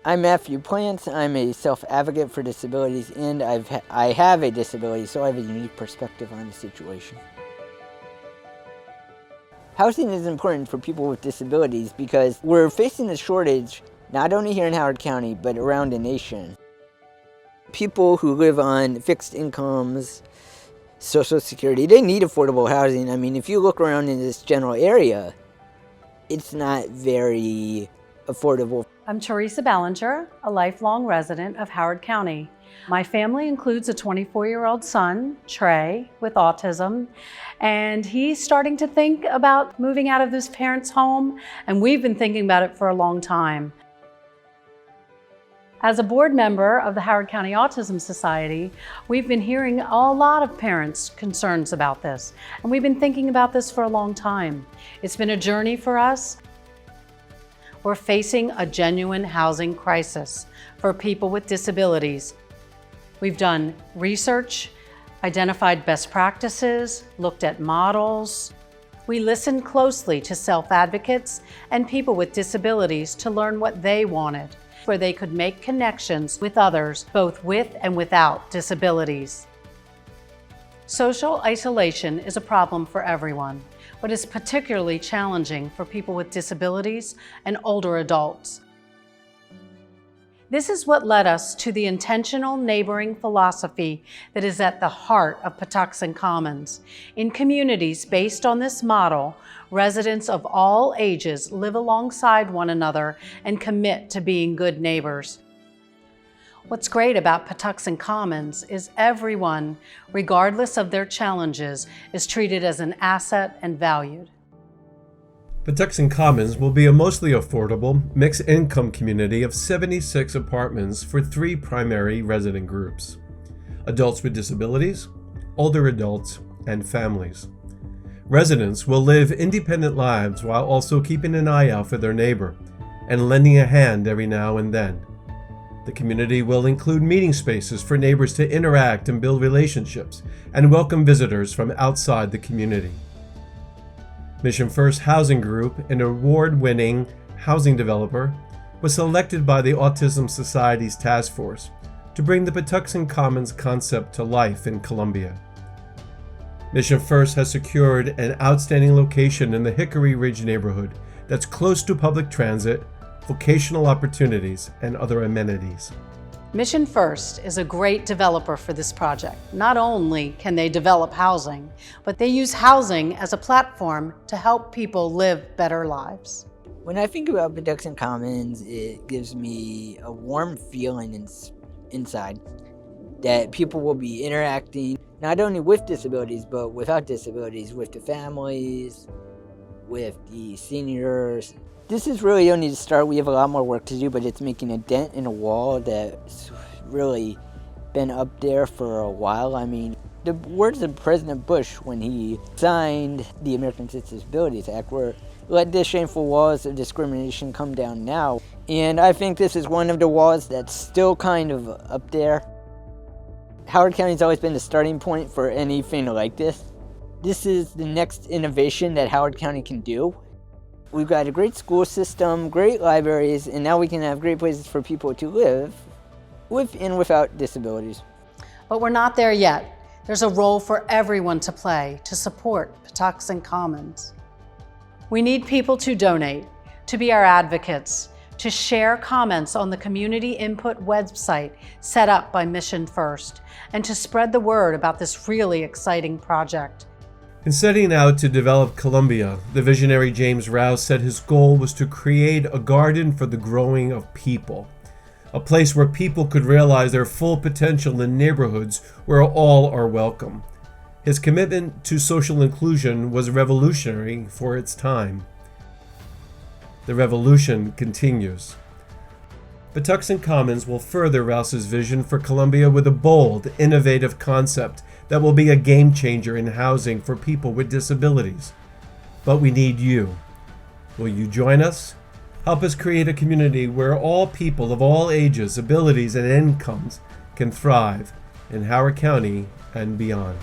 I'm Matthew Plants. I'm a self-advocate for disabilities, and I have a disability, so I have a unique perspective on the situation. Housing is important for people with disabilities because we're facing a shortage not only here in Howard County, but around the nation. People who live on fixed incomes, Social Security, they need affordable housing. I mean, if you look around in this general area, it's not very affordable. I'm Theresa Ballinger, a lifelong resident of Howard County. My family includes a 24-year-old son, Trey, with autism, and he's starting to think about moving out of his parents' home, and we've been thinking about it for a long time. As a board member of the Howard County Autism Society, we've been hearing a lot of parents' concerns about this, and we've been thinking about this for a long time. It's been a journey for us. We're facing a genuine housing crisis for people with disabilities. We've done research, identified best practices, looked at models. We listened closely to self-advocates and people with disabilities to learn what they wanted, where they could make connections with others, both with and without disabilities. Social isolation is a problem for everyone, but is particularly challenging for people with disabilities and older adults. This is what led us to the intentional neighboring philosophy that is at the heart of Patuxent Commons. In communities based on this model, residents of all ages live alongside one another and commit to being good neighbors. What's great about Patuxent Commons is everyone, regardless of their challenges, is treated as an asset and valued. Patuxent Commons will be a mostly affordable, mixed-income community of 76 apartments for 3 primary resident groups: adults with disabilities, older adults, and families. Residents will live independent lives while also keeping an eye out for their neighbor and lending a hand every now and then. The community will include meeting spaces for neighbors to interact and build relationships and welcome visitors from outside the community. Mission First Housing Group, an award-winning housing developer, was selected by the Autism Society's task force to bring the Patuxent Commons concept to life in Columbia. Mission First has secured an outstanding location in the Hickory Ridge neighborhood that's close to public transit, vocational opportunities, and other amenities. Mission First is a great developer for this project. Not only can they develop housing, but they use housing as a platform to help people live better lives. When I think about Patuxent Commons, it gives me a warm feeling inside that people will be interacting not only with disabilities, but without disabilities, with the families, with the seniors. This is really only the start. We have a lot more work to do, but it's making a dent in a wall that's really been up there for a while. I mean, the words of President Bush when he signed the Americans with Disabilities Act were, "Let the shameful walls of discrimination come down now." And I think this is one of the walls that's still kind of up there. Howard County's always been the starting point for anything like this. This is the next innovation that Howard County can do. We've got a great school system, great libraries, and now we can have great places for people to live with and without disabilities. But we're not there yet. There's a role for everyone to play to support Patuxent Commons. We need people to donate, to be our advocates, to share comments on the community input website set up by Mission First, and to spread the word about this really exciting project. In setting out to develop Columbia, the visionary James Rouse said his goal was to create a garden for the growing of people, a place where people could realize their full potential in neighborhoods where all are welcome. His commitment to social inclusion was revolutionary for its time. The revolution continues. Patuxent Commons will further Rouse's vision for Columbia with a bold, innovative concept that will be a game changer in housing for people with disabilities. But we need you. Will you join us? Help us create a community where all people of all ages, abilities, and incomes can thrive in Howard County and beyond.